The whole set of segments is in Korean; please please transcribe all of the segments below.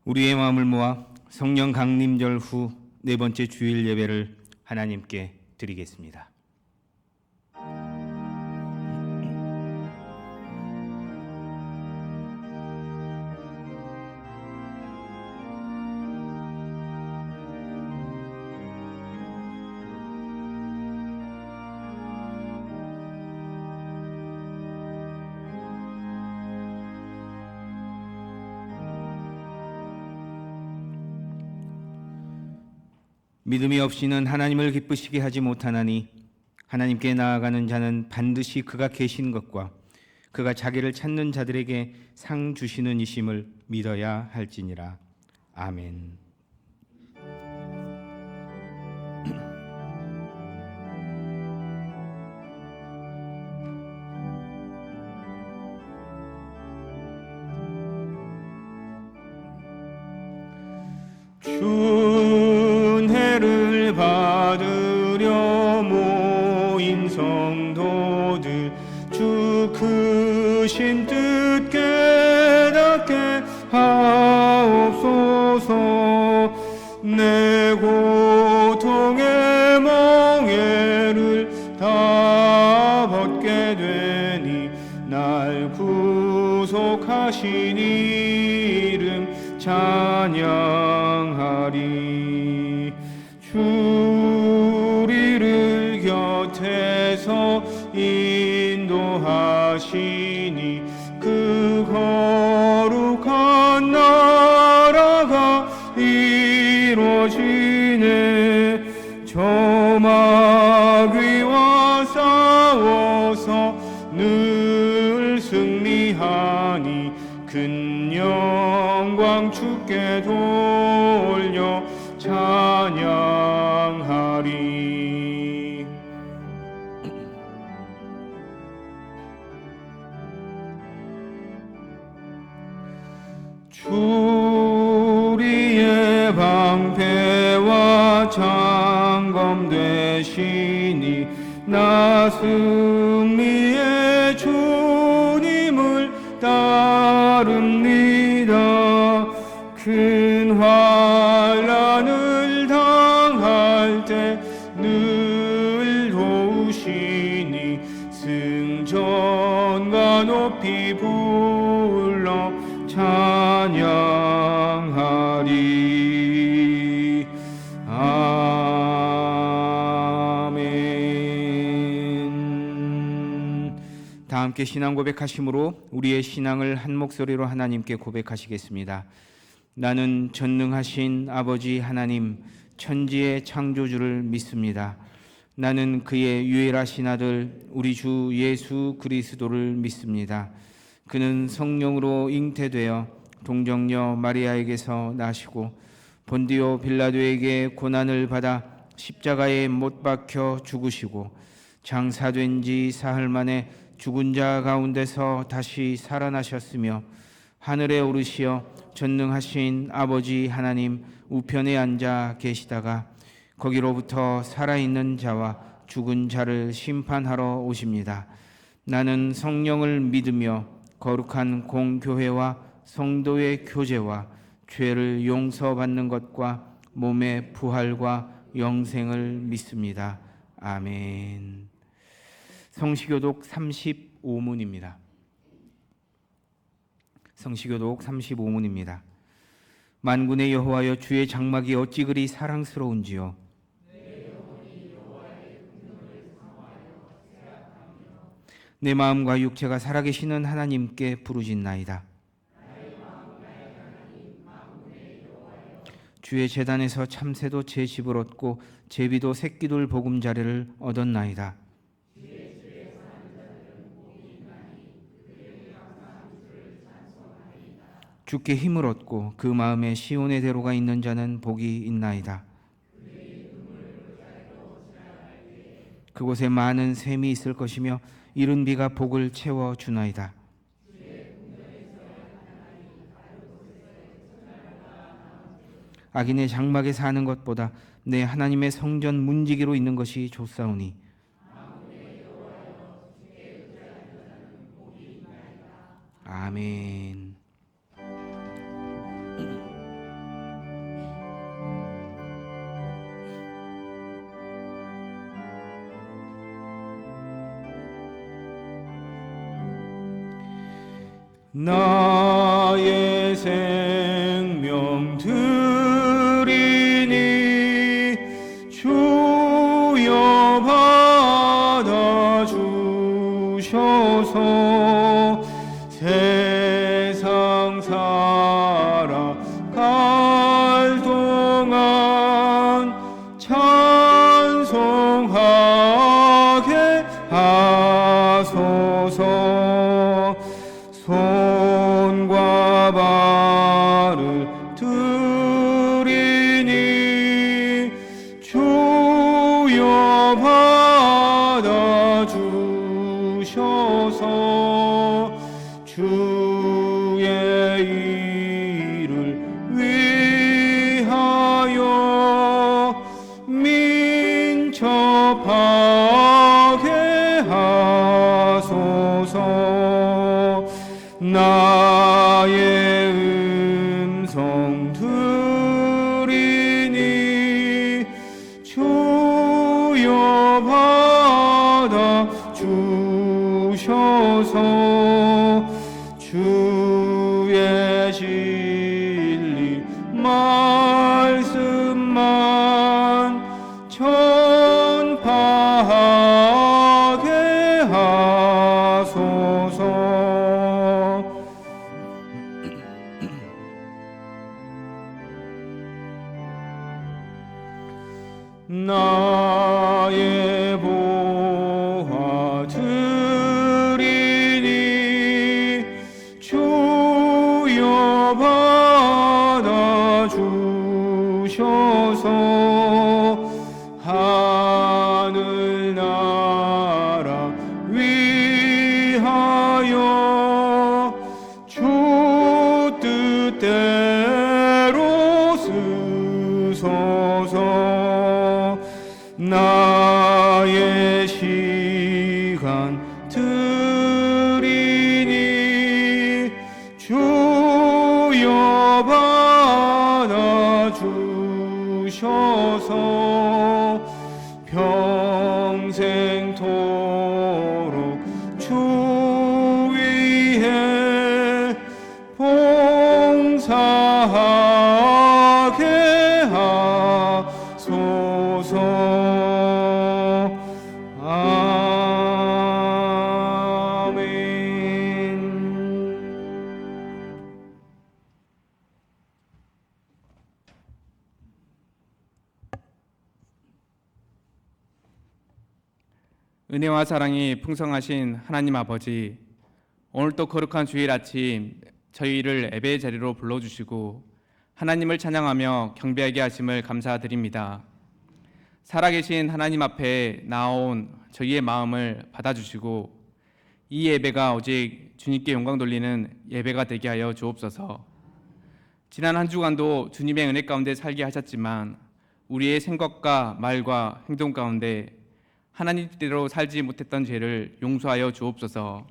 우리의 마음을 모아 성령 강림절 후 네 번째 주일 예배를 하나님께 드리겠습니다. 믿음이 없이는 하나님을 기쁘시게 하지 못하나니 하나님께 나아가는 자는 반드시 그가 계신 것과 그가 자기를 찾는 자들에게 상 주시는 이심을 믿어야 할지니라. 아멘. 준혜를 받으려 모인 성도들, 주 크신 뜻 깨닫게 하옵소서. 내 고통의 멍에를 다 벗게 되니 날 구속하신 이름 찬양하리. 주 우리를 곁에서 인도하시니 그 거룩한 나라가 이루어지네. 저 마귀와 싸워서 늘 승리하니 큰 영광 주께 돌려 찬양하리. 주 우리의 방패와 장검 되시니 나 승리의 주님을 따릅니다. 큰 환난을 당할 때 늘 도우시니 승전과 높이 불러 찬양하리. 아멘. 다 함께 신앙 고백하심으로 우리의 신앙을 한 목소리로 하나님께 고백하시겠습니다. 나는 전능하신 아버지 하나님, 천지의 창조주를 믿습니다. 나는 그의 유일하신 아들 우리 주 예수 그리스도를 믿습니다. 그는 성령으로 잉태되어 동정녀 마리아에게서 나시고 본디오 빌라도에게 고난을 받아 십자가에 못 박혀 죽으시고 장사된 지 사흘 만에 죽은 자 가운데서 다시 살아나셨으며 하늘에 오르시어 전능하신 아버지 하나님 우편에 앉아 계시다가 거기로부터 살아있는 자와 죽은 자를 심판하러 오십니다. 나는 성령을 믿으며 거룩한 공교회와 성도의 교제와 죄를 용서받는 것과 몸의 부활과 영생을 믿습니다. 아멘. 성시교독 35문입니다. 성시교독 35문입니다. 만군의 여호와여, 주의 장막이 어찌 그리 사랑스러운지요. 내 마음과 육체가 살아계시는 하나님께 부르짖나이다. 주의 제단에서 참새도 제 집을 얻고 제비도 새끼돌 보금자리를 얻었나이다. 주께 힘을 얻고 그 마음에 시온의 대로가 있는 자는 복이 있나이다. 그곳에 많은 샘이 있을 것이며 이른 비가 복을 채워 주나이다. 악인의 장막에 사는 것보다 내 하나님의 성전 문지기로 있는 것이 좋사오니 아멘. 나의 생명 드리니 주여 받아주셔서 세상 살아갈 동안 찬송하게 하소서. 손과 발을 드리니 주여 받아주셔서 주의 일을 위하여 민첩하게 하소서. 나의 음성 들으니 주여 받아주셔서 주의 진리 말씀만 전파하게 하소서. 나의 보화 드리니 주여 받아주셔서 하늘나라 위하여 주 뜻대로 쓰소서. 나의 시간 드리니 주여 받아주셔서 평생토록 주 위에 봉사하게 하소서. 은혜와 사랑이 풍성하신 하나님 아버지, 오늘도 거룩한 주일 아침 저희를 예배의 자리로 불러주시고 하나님을 찬양하며 경배하게 하심을 감사드립니다. 살아계신 하나님 앞에 나온 저희의 마음을 받아주시고 이 예배가 오직 주님께 영광 돌리는 예배가 되게 하여 주옵소서. 지난 한 주간도 주님의 은혜 가운데 살게 하셨지만 우리의 생각과 말과 행동 가운데 하나님 뜻대로 살지 못했던 죄를 용서하여 주옵소서.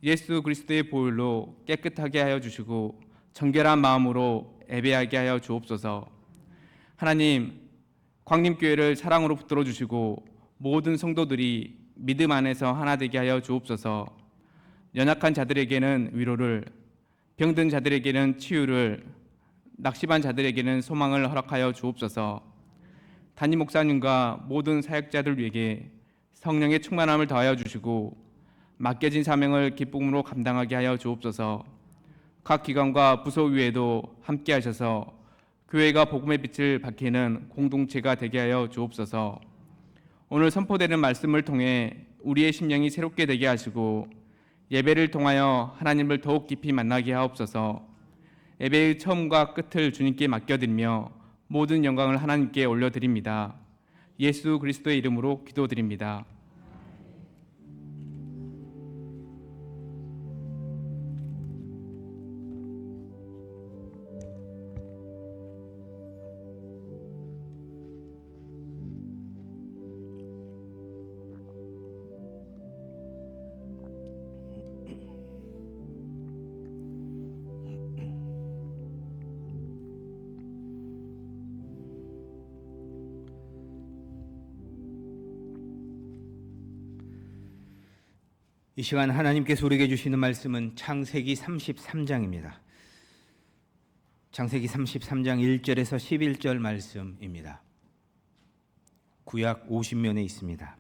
예수 그리스도의 보혈로 깨끗하게 하여 주시고 정결한 마음으로 예배하게 하여 주옵소서. 하나님, 광림교회를 사랑으로 붙들어 주시고 모든 성도들이 믿음 안에서 하나 되게 하여 주옵소서. 연약한 자들에게는 위로를, 병든 자들에게는 치유를, 낙심한 자들에게는 소망을 허락하여 주옵소서. 담임 목사님과 모든 사역자들 위에 성령의 충만함을 더하여 주시고 맡겨진 사명을 기쁨으로 감당하게 하여 주옵소서. 각 기관과 부서 위에도 함께 하셔서 교회가 복음의 빛을 밝히는 공동체가 되게 하여 주옵소서. 오늘 선포되는 말씀을 통해 우리의 심령이 새롭게 되게 하시고 예배를 통하여 하나님을 더욱 깊이 만나게 하옵소서. 예배의 처음과 끝을 주님께 맡겨드리며 모든 영광을 하나님께 올려드립니다. 예수 그리스도의 이름으로 기도드립니다. 이 시간 하나님께서 우리에게 주시는 말씀은 창세기 33장입니다. 창세기 33장 1절에서 11절 말씀입니다. 구약 50면에 있습니다.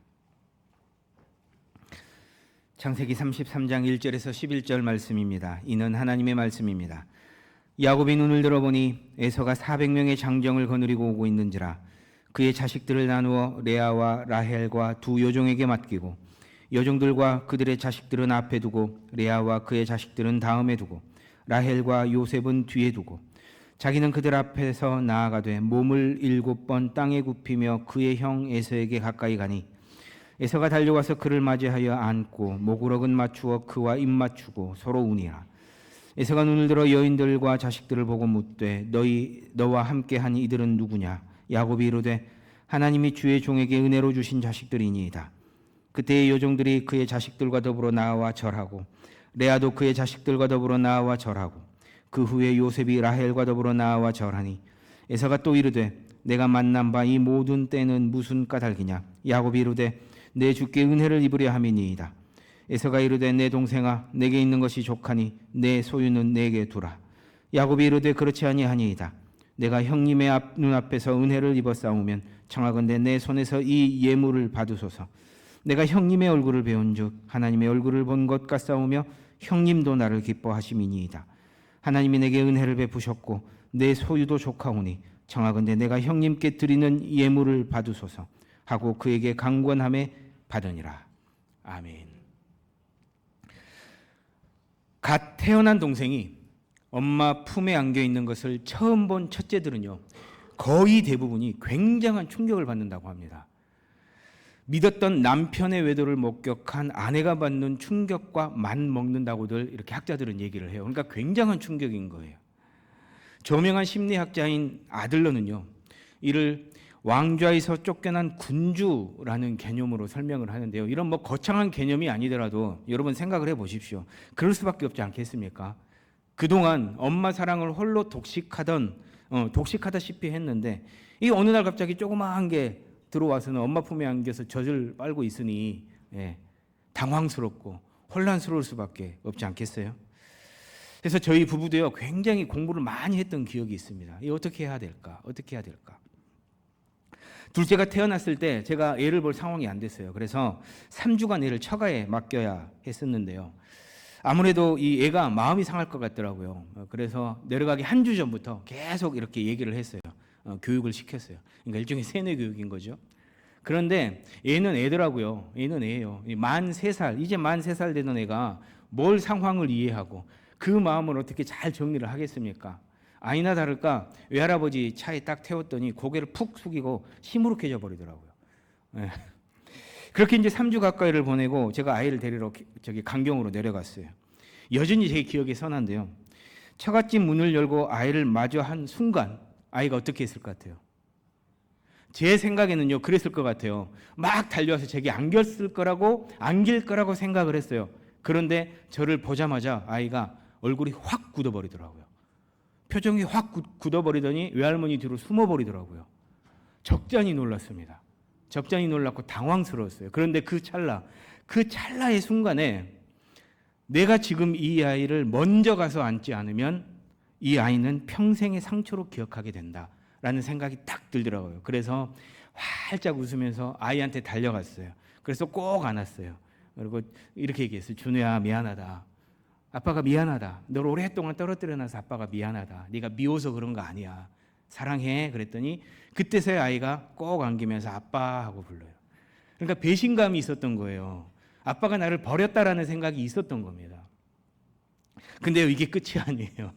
창세기 33장 1절에서 11절 말씀입니다. 이는 하나님의 말씀입니다. 야곱이 눈을 들어보니 에서가 400명의 장정을 거느리고 오고 있는지라. 그의 자식들을 나누어 레아와 라헬과 두 여종에게 맡기고 여종들과 그들의 자식들은 앞에 두고 레아와 그의 자식들은 다음에 두고 라헬과 요셉은 뒤에 두고 자기는 그들 앞에서 나아가되 몸을 7번 땅에 굽히며 그의 형 에서에게 가까이 가니 에서가 달려와서 그를 맞이하여 안고 목으로은 맞추어 그와 입 맞추고 서로 우니라. 에서가 눈을 들어 여인들과 자식들을 보고 묻되 너와 함께한 이들은 누구냐? 야곱이 이르되 하나님이 주의 종에게 은혜로 주신 자식들이니이다. 그때의 여종들이 그의 자식들과 더불어 나와 절하고 레아도 그의 자식들과 더불어 나와 절하고 그 후에 요셉이 라헬과 더불어 나와 절하니 에서가 또 이르되 내가 만난 바 이 모든 때는 무슨 까닭이냐? 야곱이 이르되 내 주께 은혜를 입으려 함이니이다. 에서가 이르되 내 동생아 내게 있는 것이 족하니 내 소유는 내게 두라. 야곱이 이르되 그렇지 아니하니이다. 내가 형님의 눈앞에서 은혜를 입었사오면 청하건대 내 손에서 이 예물을 받으소서. 내가 형님의 얼굴을 배운즉 하나님의 얼굴을 본 것 같사오며 형님도 나를 기뻐하심이니이다. 하나님이 내게 은혜를 베푸셨고 내 소유도 족하오니 청하건대 내가 형님께 드리는 예물을 받으소서 하고 그에게 강권함에 받으니라. 아멘. 갓 태어난 동생이 엄마 품에 안겨 있는 것을 처음 본 첫째들은요, 거의 대부분이 굉장한 충격을 받는다고 합니다. 믿었던 남편의 외도를 목격한 아내가 받는 충격과 맞먹는다고들 이렇게 학자들은 얘기를 해요. 그러니까 굉장한 충격인 거예요. 저명한 심리학자인 아들러는요, 이를 왕좌에서 쫓겨난 군주라는 개념으로 설명을 하는데요. 이런 뭐 거창한 개념이 아니더라도 여러분 생각을 해보십시오. 그럴 수밖에 없지 않겠습니까? 그동안 엄마 사랑을 홀로 독식하다시피 했는데 이 어느 날 갑자기 조그마한 게 들어와서는 엄마 품에 안겨서 젖을 빨고 있으니 당황스럽고 혼란스러울 수밖에 없지 않겠어요? 그래서 저희 부부도요 굉장히 공부를 많이 했던 기억이 있습니다. 이 어떻게 해야 될까? 어떻게 해야 될까? 둘째가 태어났을 때 제가 애를 볼 상황이 안 됐어요. 그래서 3주간 애를 처가에 맡겨야 했었는데요. 아무래도 이 애가 마음이 상할 것 같더라고요. 그래서 내려가기 한 주 전부터 계속 이렇게 얘기를 했어요. 교육을 시켰어요. 그러니까 일종의 세뇌 교육인 거죠. 그런데 애는 애더라고요. 애는 애예요. 만 3살, 이제 만 3살 되는 애가 뭘 상황을 이해하고 그 마음을 어떻게 잘 정리를 하겠습니까? 아니나 다를까 외할아버지 차에 딱 태웠더니 고개를 푹 숙이고 시무룩해져 버리더라고요. 그렇게 이제 3주 가까이를 보내고 제가 아이를 데리러 강경으로 내려갔어요. 여전히 제 기억에 선한데요. 처갓집 문을 열고 아이를 마주한 순간 아이가 어떻게 했을 것 같아요? 제 생각에는요 그랬을 것 같아요. 막 달려와서 제게 안길 거라고 생각을 했어요. 그런데 저를 보자마자 아이가 얼굴이 확 굳어버리더라고요. 표정이 확 굳어버리더니 외할머니 뒤로 숨어버리더라고요. 적잖이 놀랐습니다. 적잖이 놀랐고 당황스러웠어요. 그런데 그 찰나의 순간에 내가 지금 이 아이를 먼저 가서 안지 않으면 이 아이는 평생의 상처로 기억하게 된다라는 생각이 딱 들더라고요. 그래서 활짝 웃으면서 아이한테 달려갔어요. 그래서 꼭 안았어요. 그리고 이렇게 얘기했어요. 준우야 미안하다. 아빠가 미안하다. 널 오랫동안 떨어뜨려놔서 아빠가 미안하다. 네가 미워서 그런 거 아니야. 사랑해. 그랬더니 그때서야 아이가 꼭 안기면서 아빠 하고 불러요. 그러니까 배신감이 있었던 거예요. 아빠가 나를 버렸다라는 생각이 있었던 겁니다. 근데 이게 끝이 아니에요.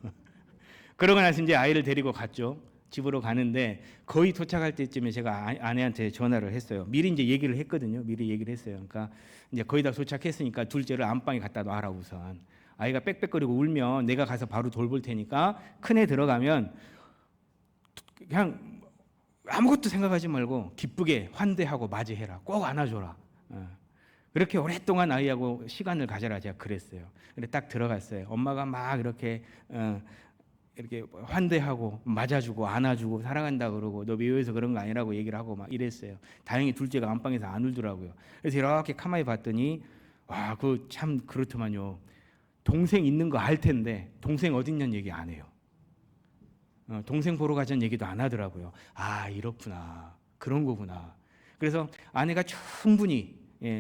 그러고 나서 이제 아이를 데리고 갔죠. 집으로 가는데 거의 도착할 때쯤에 제가 아내한테 전화를 했어요. 미리 이제 얘기를 했거든요. 미리 얘기를 했어요. 그러니까 이제 거의 다 도착했으니까 둘째를 안방에 갖다 놔라 우선. 아이가 빽빽거리고 울면 내가 가서 바로 돌볼 테니까 큰애 들어가면 그냥 아무것도 생각하지 말고 기쁘게 환대하고 맞이해라. 꼭 안아줘라. 그렇게 오랫동안 아이하고 시간을 가져라 제가 그랬어요. 근데 딱 들어갔어요. 엄마가 막 이렇게 환대하고 맞아주고 안아주고 사랑한다 그러고 너 미워해서 그런 거 아니라고 얘기를 하고 막 이랬어요. 다행히 둘째가 안방에서 안 울더라고요. 그래서 이렇게 가만히 봤더니 와, 그 참 그렇더만요. 동생 있는 거 알 텐데 동생 어딨냐는 얘기 안 해요. 동생 보러 가자는 얘기도 안 하더라고요. 아, 이렇구나. 그런 거구나. 그래서 아내가 충분히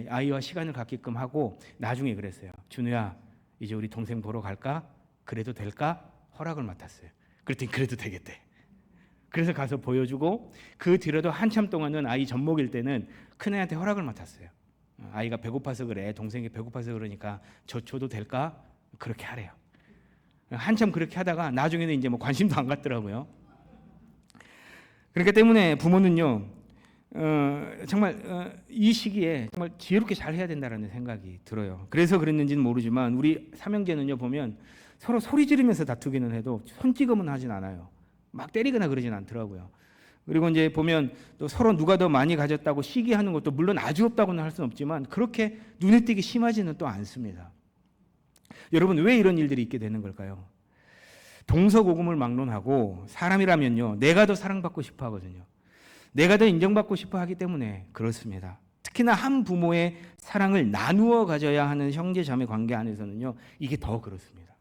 아이와 시간을 갖게끔 하고 나중에 그랬어요. 준우야, 이제 우리 동생 보러 갈까? 그래도 될까? 허락을 맡았어요. 그랬더니 그래도 되겠대. 그래서 가서 보여주고 그 뒤로도 한참 동안은 아이 젖먹일 때는 큰애한테 허락을 맡았어요. 아이가 배고파서 그래. 동생이 배고파서 그러니까 저 줘도 될까? 그렇게 하래요. 한참 그렇게 하다가 나중에는 이제 뭐 관심도 안 갖더라고요. 그렇기 때문에 부모는요, 정말 이 시기에 정말 지혜롭게 잘 해야 된다라는 생각이 들어요. 그래서 그랬는지는 모르지만 우리 삼형제는요 보면 서로 소리 지르면서 다투기는 해도 손찌검은 하진 않아요. 막 때리거나 그러진 않더라고요. 그리고 이제 보면 또 서로 누가 더 많이 가졌다고 시기하는 것도 물론 아주 없다고는 할 수는 없지만 그렇게 눈에 띄게 심하지는 또 않습니다. 여러분, 왜 이런 일들이 있게 되는 걸까요? 동서고금을 막론하고 사람이라면요, 내가 더 사랑받고 싶어 하거든요. 내가 더 인정받고 싶어 하기 때문에 그렇습니다. 특히나 한 부모의 사랑을 나누어 가져야 하는 형제 자매 관계 안에서는요, 이게 더 그렇습니다.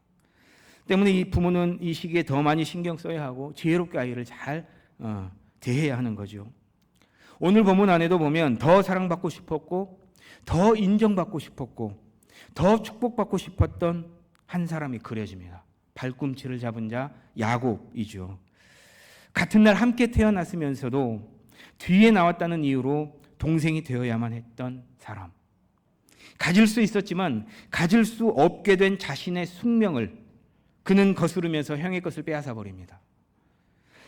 때문에 이 부모는 이 시기에 더 많이 신경 써야 하고 지혜롭게 아이를 잘 대해야 하는 거죠. 오늘 본문 안에도 보면 더 사랑받고 싶었고 더 인정받고 싶었고 더 축복받고 싶었던 한 사람이 그려집니다. 발꿈치를 잡은 자 야곱이죠. 같은 날 함께 태어났으면서도 뒤에 나왔다는 이유로 동생이 되어야만 했던 사람. 가질 수 있었지만 가질 수 없게 된 자신의 숙명을 그는 거스르면서 형의 것을 빼앗아 버립니다.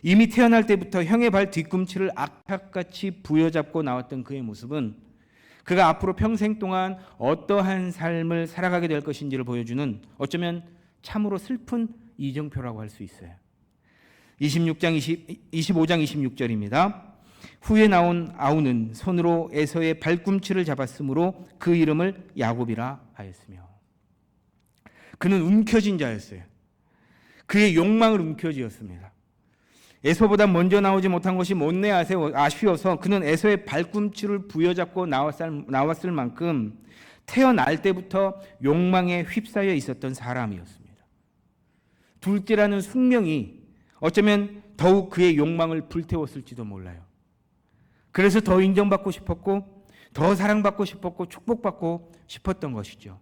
이미 태어날 때부터 형의 발 뒤꿈치를 악착같이 부여잡고 나왔던 그의 모습은 그가 앞으로 평생 동안 어떠한 삶을 살아가게 될 것인지를 보여주는 어쩌면 참으로 슬픈 이정표라고 할 수 있어요. 25장 26절입니다. 후에 나온 아우는 손으로 에서의 발꿈치를 잡았으므로 그 이름을 야곱이라 하였으며, 그는 움켜진 자였어요. 그의 욕망을 움켜쥐었습니다. 에서보다 먼저 나오지 못한 것이 못내 아쉬워서 그는 에서의 발꿈치를 부여잡고 나왔을 만큼 태어날 때부터 욕망에 휩싸여 있었던 사람이었습니다. 둘째라는 숙명이 어쩌면 더욱 그의 욕망을 불태웠을지도 몰라요. 그래서 더 인정받고 싶었고 더 사랑받고 싶었고 축복받고 싶었던 것이죠.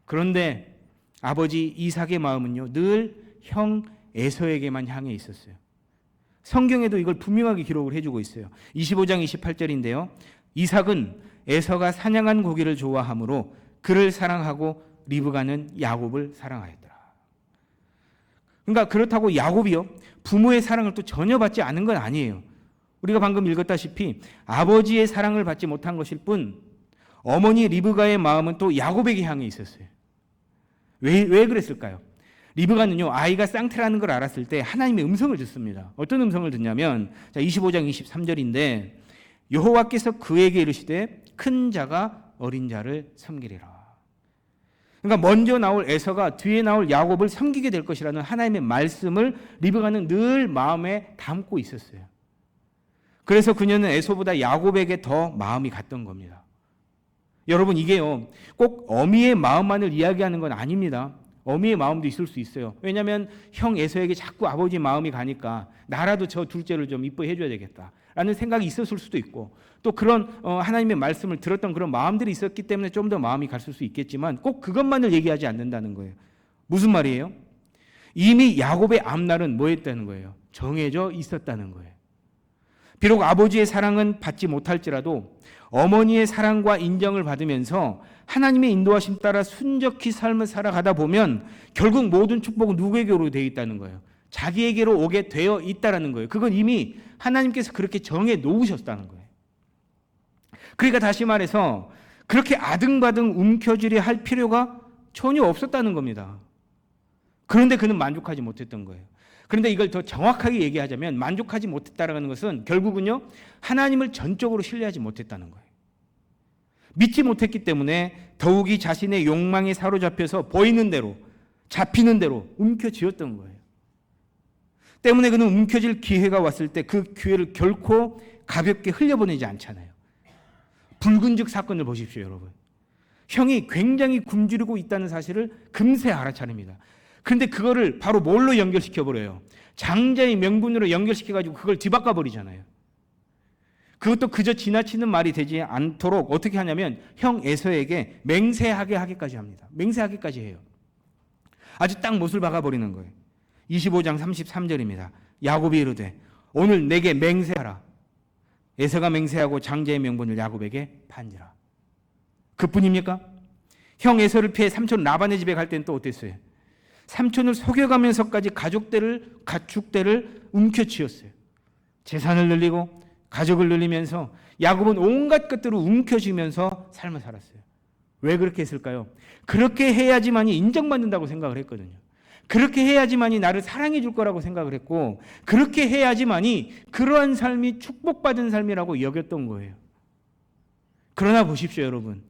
그런데 아버지 이삭의 마음은요, 늘 형 에서에게만 향해 있었어요. 성경에도 이걸 분명하게 기록을 해주고 있어요. 25장 28절인데요. 이삭은 에서가 사냥한 고기를 좋아하므로 그를 사랑하고 리브가는 야곱을 사랑하였더라. 그러니까 그렇다고 야곱이요, 부모의 사랑을 또 전혀 받지 않은 건 아니에요. 우리가 방금 읽었다시피 아버지의 사랑을 받지 못한 것일 뿐 어머니 리브가의 마음은 또 야곱에게 향해 있었어요. 왜 그랬을까요? 리브가는요, 아이가 쌍태라는 걸 알았을 때 하나님의 음성을 듣습니다. 어떤 음성을 듣냐면 25장 23절인데 여호와께서 그에게 이르시되 큰 자가 어린 자를 섬기리라. 그러니까 먼저 나올 에서가 뒤에 나올 야곱을 섬기게 될 것이라는 하나님의 말씀을 리브가는 늘 마음에 담고 있었어요. 그래서 그녀는 에서보다 야곱에게 더 마음이 갔던 겁니다. 여러분, 이게요, 꼭 어미의 마음만을 이야기하는 건 아닙니다. 어미의 마음도 있을 수 있어요. 왜냐하면 형 에서에게 자꾸 아버지 마음이 가니까 나라도 저 둘째를 좀 이뻐해 줘야 되겠다라는 생각이 있었을 수도 있고, 또 그런 하나님의 말씀을 들었던 그런 마음들이 있었기 때문에 좀 더 마음이 갔을 수 있겠지만 꼭 그것만을 얘기하지 않는다는 거예요. 무슨 말이에요? 이미 야곱의 앞날은 뭐였다는 거예요? 정해져 있었다는 거예요. 비록 아버지의 사랑은 받지 못할지라도 어머니의 사랑과 인정을 받으면서 하나님의 인도하심 따라 순적히 삶을 살아가다 보면 결국 모든 축복은 누구에게로 되어 있다는 거예요? 자기에게로 오게 되어 있다는 거예요. 그건 이미 하나님께서 그렇게 정해 놓으셨다는 거예요. 그러니까 다시 말해서 그렇게 아등바등 움켜쥐려 할 필요가 전혀 없었다는 겁니다. 그런데 그는 만족하지 못했던 거예요. 그런데 이걸 더 정확하게 얘기하자면 만족하지 못했다는 것은 결국은요, 하나님을 전적으로 신뢰하지 못했다는 거예요. 믿지 못했기 때문에 더욱이 자신의 욕망에 사로잡혀서 보이는 대로, 잡히는 대로 움켜쥐었던 거예요. 때문에 그는 움켜질 기회가 왔을 때 그 기회를 결코 가볍게 흘려보내지 않잖아요. 붉은즉 사건을 보십시오, 여러분. 형이 굉장히 굶주리고 있다는 사실을 금세 알아차립니다. 그런데 그거를 바로 뭘로 연결시켜버려요? 장자의 명분으로 연결시켜가지고 그걸 뒤바꿔 버리잖아요. 그것도 그저 지나치는 말이 되지 않도록 어떻게 하냐면 형 에서에게 맹세하게 하기까지 합니다. 맹세하기까지 해요. 아주 딱 못을 박아버리는 거예요. 25장 33절입니다. 야곱이 이르되 오늘 내게 맹세하라. 에서가 맹세하고 장자의 명분을 야곱에게 판지라. 그뿐입니까? 형 에서를 피해 삼촌 라반의 집에 갈 때는 또 어땠어요? 삼촌을 속여가면서까지 가축대를 움켜쥐었어요. 재산을 늘리고 가족을 늘리면서 야곱은 온갖 것들을 움켜쥐면서 삶을 살았어요. 왜 그렇게 했을까요? 그렇게 해야지만이 인정받는다고 생각을 했거든요. 그렇게 해야지만이 나를 사랑해 줄 거라고 생각을 했고, 그렇게 해야지만이 그러한 삶이 축복받은 삶이라고 여겼던 거예요. 그러나 보십시오, 여러분.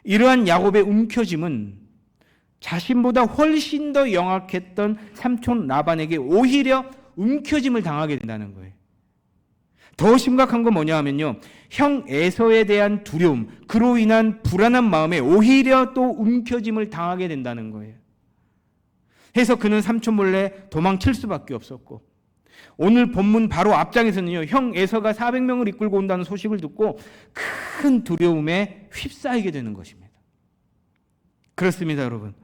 이러한 야곱의 움켜짐은 자신보다 훨씬 더 영악했던 삼촌 라반에게 오히려 움켜짐을 당하게 된다는 거예요. 더 심각한 건 뭐냐 하면요, 형 에서에 대한 두려움, 그로 인한 불안한 마음에 오히려 또 움켜짐을 당하게 된다는 거예요. 해서 그는 삼촌 몰래 도망칠 수밖에 없었고, 오늘 본문 바로 앞장에서는요, 형 에서가 400명을 이끌고 온다는 소식을 듣고 큰 두려움에 휩싸이게 되는 것입니다. 그렇습니다, 여러분.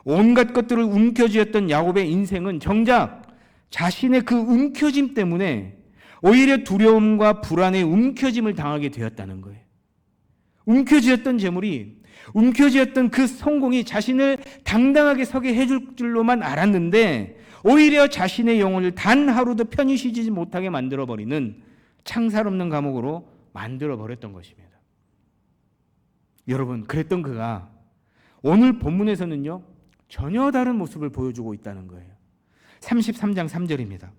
온갖 것들을 움켜쥐었던 야곱의 인생은 정작 자신의 그 움켜짐 때문에 오히려 두려움과 불안에 움켜짐을 당하게 되었다는 거예요. 움켜쥐었던 재물이, 움켜쥐었던 그 성공이 자신을 당당하게 서게 해줄 줄로만 알았는데 오히려 자신의 영혼을 단 하루도 편히 쉬지 못하게 만들어버리는 창살 없는 감옥으로 만들어버렸던 것입니다. 여러분, 그랬던 그가 오늘 본문에서는요, 전혀 다른 모습을 보여주고 있다는 거예요. 33장 3절입니다.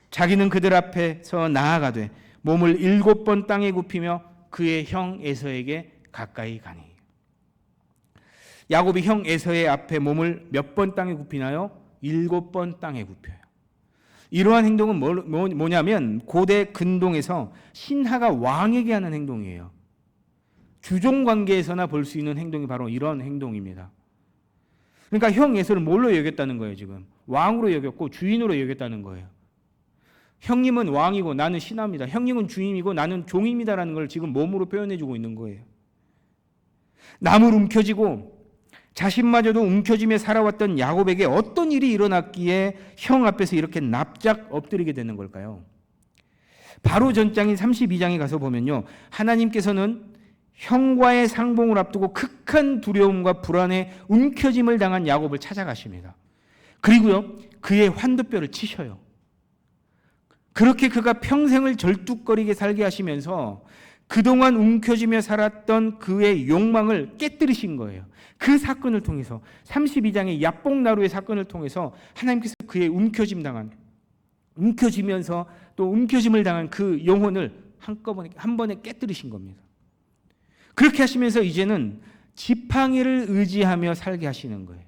자기는 그들 앞에서 나아가되 몸을 7번 땅에 굽히며 그의 형 에서에게 가까이 가니. 야곱이 형 에서의 앞에 몸을 몇 번 땅에 굽히나요? 7번 땅에 굽혀요. 이러한 행동은 뭐냐면 고대 근동에서 신하가 왕에게 하는 행동이에요. 주종 관계에서나 볼 수 있는 행동이 바로 이런 행동입니다. 그러니까 형 에서를 뭘로 여겼다는 거예요, 지금? 왕으로 여겼고 주인으로 여겼다는 거예요. 형님은 왕이고 나는 신하입니다. 형님은 주인이고 나는 종입니다라는 걸 지금 몸으로 표현해주고 있는 거예요. 남을 움켜쥐고 자신마저도 움켜쥐며 살아왔던 야곱에게 어떤 일이 일어났기에 형 앞에서 이렇게 납작 엎드리게 되는 걸까요? 바로 전장인 32장에 가서 보면요, 하나님께서는 형과의 상봉을 앞두고 극한 두려움과 불안에 움켜짐을 당한 야곱을 찾아가십니다. 그리고요, 그의 환도뼈를 치셔요. 그렇게 그가 평생을 절뚝거리게 살게 하시면서 그동안 움켜쥐며 살았던 그의 욕망을 깨뜨리신 거예요. 그 사건을 통해서 32장의 야복나루의 사건을 통해서 하나님께서 그의 움켜쥐면서 또 움켜짐을 당한 그 영혼을 한 번에 깨뜨리신 겁니다. 그렇게 하시면서 이제는 지팡이를 의지하며 살게 하시는 거예요.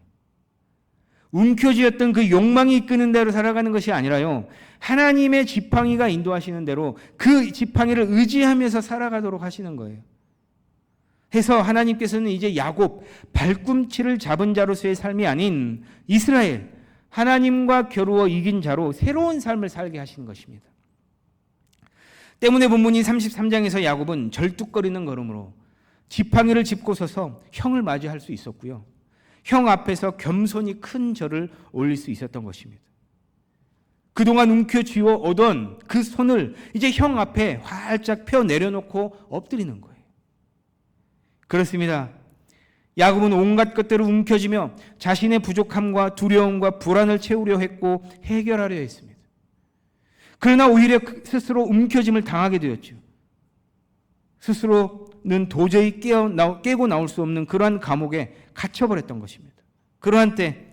움켜쥐었던 그 욕망이 이끄는 대로 살아가는 것이 아니라요, 하나님의 지팡이가 인도하시는 대로 그 지팡이를 의지하면서 살아가도록 하시는 거예요. 해서 하나님께서는 이제 야곱, 발꿈치를 잡은 자로서의 삶이 아닌 이스라엘, 하나님과 겨루어 이긴 자로 새로운 삶을 살게 하시는 것입니다. 때문에 본문인 33장에서 야곱은 절뚝거리는 걸음으로 지팡이를 짚고 서서 형을 맞이할 수 있었고요, 형 앞에서 겸손히 큰 절을 올릴 수 있었던 것입니다. 그동안 움켜쥐어 오던 그 손을 이제 형 앞에 활짝 펴 내려놓고 엎드리는 거예요. 그렇습니다. 야곱은 온갖 것들을 움켜쥐며 자신의 부족함과 두려움과 불안을 채우려 했고 해결하려 했습니다. 그러나 오히려 스스로 움켜짐을 당하게 되었죠. 스스로는 도저히 깨고 나올 수 없는 그러한 감옥에 갇혀버렸던 것입니다. 그러한 때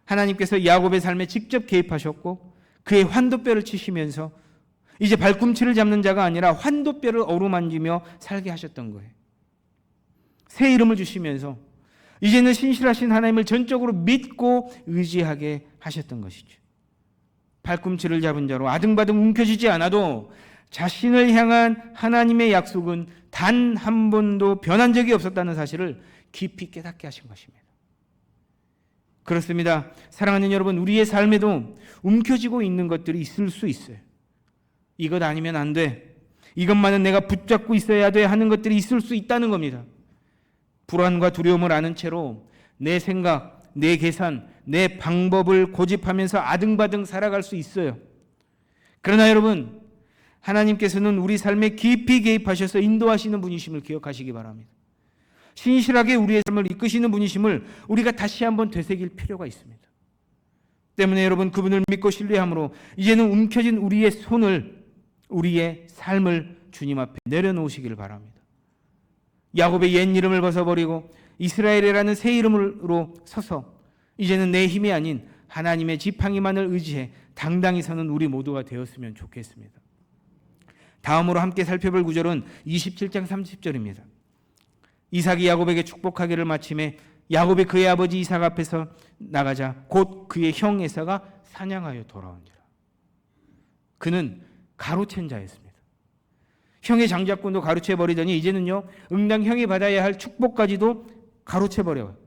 하나님께서 야곱의 삶에 직접 개입하셨고 그의 환도뼈를 치시면서 이제 발꿈치를 잡는 자가 아니라 환도뼈를 어루만지며 살게 하셨던 거예요. 새 이름을 주시면서 이제는 신실하신 하나님을 전적으로 믿고 의지하게 하셨던 것이죠. 발꿈치를 잡은 자로 아등바등 움켜쥐지 않아도 자신을 향한 하나님의 약속은 단 한 번도 변한 적이 없었다는 사실을 깊이 깨닫게 하신 것입니다. 그렇습니다. 사랑하는 여러분, 우리의 삶에도 움켜쥐고 있는 것들이 있을 수 있어요. 이것 아니면 안 돼, 이것만은 내가 붙잡고 있어야 돼 하는 것들이 있을 수 있다는 겁니다. 불안과 두려움을 아는 채로 내 생각, 내 계산, 내 방법을 고집하면서 아등바등 살아갈 수 있어요. 그러나 여러분, 하나님께서는 우리 삶에 깊이 개입하셔서 인도하시는 분이심을 기억하시기 바랍니다. 신실하게 우리의 삶을 이끄시는 분이심을 우리가 다시 한번 되새길 필요가 있습니다. 때문에 여러분, 그분을 믿고 신뢰함으로 이제는 움켜진 우리의 손을, 우리의 삶을 주님 앞에 내려놓으시기를 바랍니다. 야곱의 옛 이름을 벗어버리고 이스라엘이라는 새 이름으로 서서 이제는 내 힘이 아닌 하나님의 지팡이만을 의지해 당당히 서는 우리 모두가 되었으면 좋겠습니다. 다음으로 함께 살펴볼 구절은 27장 30절입니다. 이삭이 야곱에게 축복하기를 마침에 야곱이 그의 아버지 이삭 앞에서 나가자 곧 그의 형 에사가 사냥하여 돌아온지라. 그는 가로챈 자였습니다. 형의 장자권도 가로채버리더니 이제는요, 응당 형이 받아야 할 축복까지도 가로채버려요.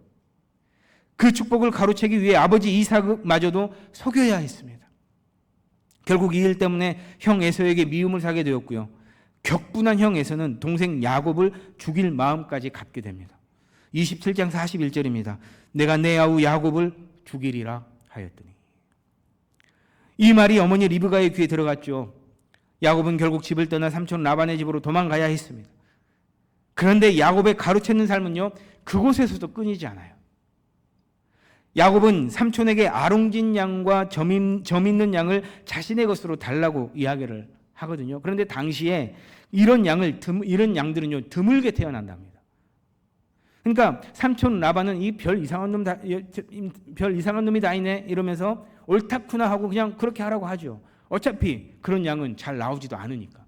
그 축복을 가로채기 위해 아버지 이삭마저도 속여야 했습니다. 결국 이 일 때문에 형 에서에게 미움을 사게 되었고요, 격분한 형 에서는 동생 야곱을 죽일 마음까지 갖게 됩니다. 27장 41절입니다. 내가 내 아우 야곱을 죽이리라 하였더니. 이 말이 어머니 리브가의 귀에 들어갔죠. 야곱은 결국 집을 떠나 삼촌 라반의 집으로 도망가야 했습니다. 그런데 야곱의 가로채는 삶은요, 그곳에서도 끊이지 않아요. 야곱은 삼촌에게 아롱진 양과 점 있는 양을 자신의 것으로 달라고 이야기를 하거든요. 그런데 당시에 이런 양들은요, 드물게 태어난답니다. 그러니까 삼촌 라반은 이 별 이상한 놈이 다 있네 이러면서 옳다쿠나 하고 그냥 그렇게 하라고 하죠. 어차피 그런 양은 잘 나오지도 않으니까.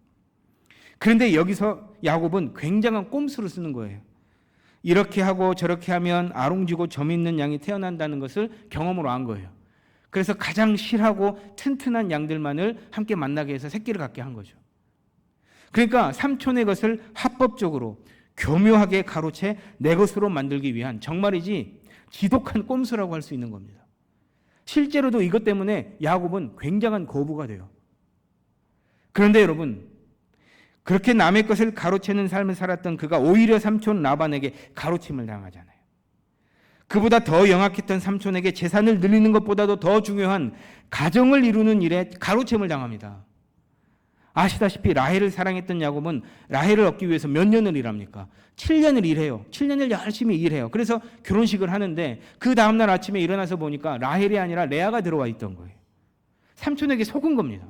그런데 여기서 야곱은 굉장한 꼼수를 쓰는 거예요. 이렇게 하고 저렇게 하면 아롱지고 점 있는 양이 태어난다는 것을 경험으로 안 거예요. 그래서 가장 실하고 튼튼한 양들만을 함께 만나게 해서 새끼를 갖게 한 거죠. 그러니까 삼촌의 것을 합법적으로 교묘하게 가로채 내 것으로 만들기 위한, 정말이지 지독한 꼼수라고 할 수 있는 겁니다. 실제로도 이것 때문에 야곱은 굉장한 거부가 돼요. 그런데 여러분, 그렇게 남의 것을 가로채는 삶을 살았던 그가 오히려 삼촌 라반에게 가로침을 당하잖아요. 그보다 더 영악했던 삼촌에게 재산을 늘리는 것보다도 더 중요한 가정을 이루는 일에 가로침을 당합니다. 아시다시피 라헬을 사랑했던 야곱은 라헬을 얻기 위해서 몇 년을 일합니까? 7년을 일해요. 7년을 열심히 일해요. 그래서 결혼식을 하는데 그 다음날 아침에 일어나서 보니까 라헬이 아니라 레아가 들어와 있던 거예요. 삼촌에게 속은 겁니다.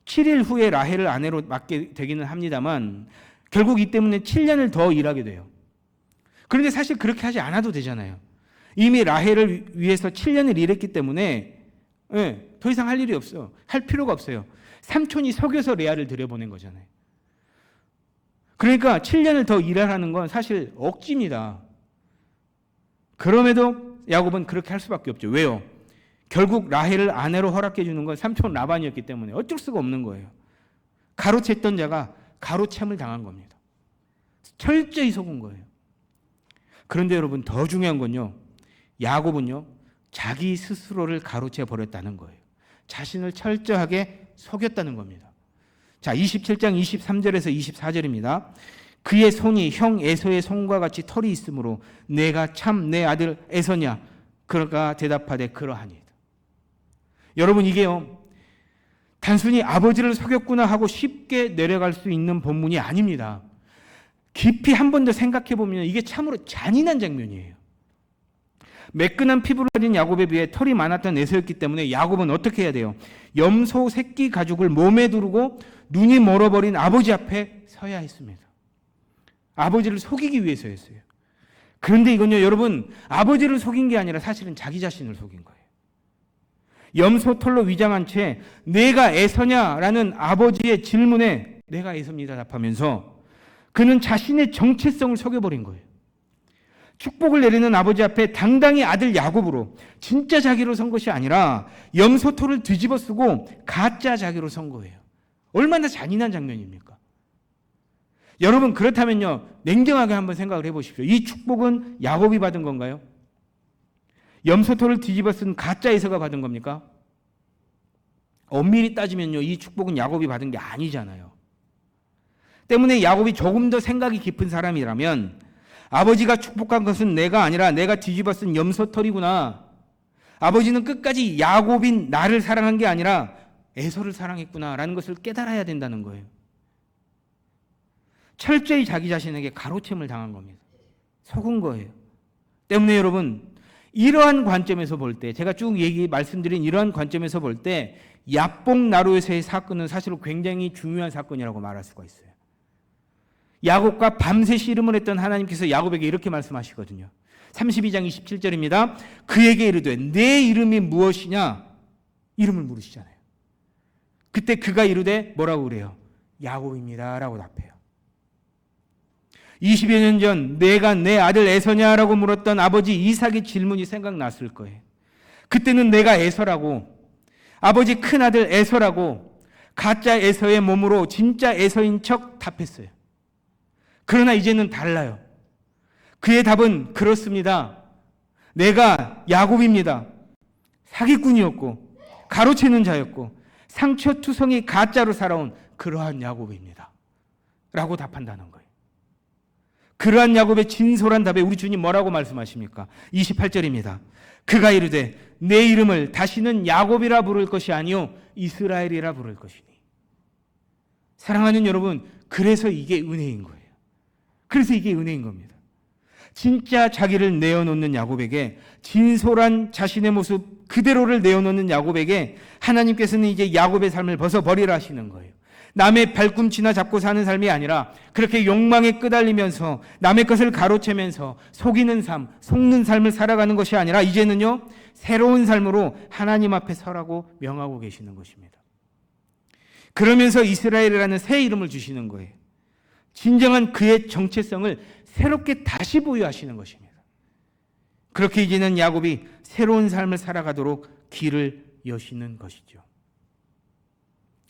7일 후에 라헬을 아내로 맡게 되기는 합니다만 결국 이 때문에 7년을 더 일하게 돼요. 그런데 사실 그렇게 하지 않아도 되잖아요. 이미 라헬을 위해서 7년을 일했기 때문에 더 이상 할 일이 없어요. 할 필요가 없어요. 삼촌이 속여서 레아를 들여보낸 거잖아요. 그러니까 7년을 더 일하라는 건 사실 억지입니다. 그럼에도 야곱은 그렇게 할 수밖에 없죠. 왜요? 결국 라헬을 아내로 허락해 주는 건 삼촌 라반이었기 때문에 어쩔 수가 없는 거예요. 가로챘던 자가 가로챔을 당한 겁니다. 철저히 속은 거예요. 그런데 여러분, 더 중요한 건요, 야곱은요, 자기 스스로를 가로채 버렸다는 거예요. 자신을 철저하게 속였다는 겁니다. 자, 27장 23절에서 24절입니다. 그의 손이 형 에서의 손과 같이 털이 있으므로 내가 참 내 아들 에서냐? 그가 대답하되 그러하니. 여러분, 이게요, 단순히 아버지를 속였구나 하고 쉽게 내려갈 수 있는 본문이 아닙니다. 깊이 한 번 더 생각해 보면 이게 참으로 잔인한 장면이에요. 매끈한 피부를 가진 야곱에 비해 털이 많았던 에서였기 때문에 야곱은 어떻게 해야 돼요? 염소 새끼 가죽을 몸에 두르고 눈이 멀어버린 아버지 앞에 서야 했습니다. 아버지를 속이기 위해서였어요. 그런데 이건요, 여러분, 아버지를 속인 게 아니라 사실은 자기 자신을 속인 거예요. 염소 털로 위장한 채 내가 에서냐라는 아버지의 질문에 내가 에서입니다 답하면서 그는 자신의 정체성을 속여버린 거예요. 축복을 내리는 아버지 앞에 당당히 아들 야곱으로 진짜 자기로 선 것이 아니라 염소 털을 뒤집어 쓰고 가짜 자기로 선 거예요. 얼마나 잔인한 장면입니까? 여러분, 그렇다면요, 냉정하게 한번 생각을 해보십시오. 이 축복은 야곱이 받은 건가요? 염소토를 뒤집어 쓴 가짜 에서가 받은 겁니까? 엄밀히 따지면요, 이 축복은 야곱이 받은 게 아니잖아요. 때문에 야곱이 조금 더 생각이 깊은 사람이라면 아버지가 축복한 것은 내가 아니라 내가 뒤집어 쓴 염소털이구나. 아버지는 끝까지 야곱인 나를 사랑한 게 아니라 에서를 사랑했구나라는 것을 깨달아야 된다는 거예요. 철저히 자기 자신에게 가로챈을 당한 겁니다. 속은 거예요. 때문에 여러분, 이러한 관점에서 볼 때, 제가 쭉 말씀드린 이러한 관점에서 볼 때 야복 나루에서의 사건은 사실 굉장히 중요한 사건이라고 말할 수가 있어요. 야곱과 밤새 씨름을 했던 하나님께서 야곱에게 이렇게 말씀하시거든요. 32장 27절입니다. 그에게 이르되 내 이름이 무엇이냐? 이름을 물으시잖아요. 그때 그가 이르되 뭐라고 그래요? 야곱입니다 라고 답해요. 20여 년 전 내가 내 아들 에서냐라고 물었던 아버지 이삭의 질문이 생각났을 거예요. 그때는 내가 에서라고, 아버지 큰아들 에서라고 가짜 에서의 몸으로 진짜 에서인 척 답했어요. 그러나 이제는 달라요. 그의 답은 그렇습니다. 내가 야곱입니다. 사기꾼이었고 가로채는 자였고 상처투성이 가짜로 살아온 그러한 야곱입니다 라고 답한다는 거예요. 그러한 야곱의 진솔한 답에 우리 주님 뭐라고 말씀하십니까? 28절입니다. 그가 이르되 내 이름을 다시는 야곱이라 부를 것이 아니요 이스라엘이라 부를 것이니. 사랑하는 여러분, 그래서 이게 은혜인 거예요. 그래서 이게 은혜인 겁니다. 진짜 자기를 내어놓는 야곱에게, 진솔한 자신의 모습 그대로를 내어놓는 야곱에게 하나님께서는 이제 야곱의 삶을 벗어버리라 하시는 거예요. 남의 발꿈치나 잡고 사는 삶이 아니라 그렇게 욕망에 끄달리면서 남의 것을 가로채면서 속이는 삶, 속는 삶을 살아가는 것이 아니라 이제는요, 새로운 삶으로 하나님 앞에 서라고 명하고 계시는 것입니다. 그러면서 이스라엘이라는 새 이름을 주시는 거예요. 진정한 그의 정체성을 새롭게 다시 부여하시는 것입니다. 그렇게 이제는 야곱이 새로운 삶을 살아가도록 길을 여시는 것이죠.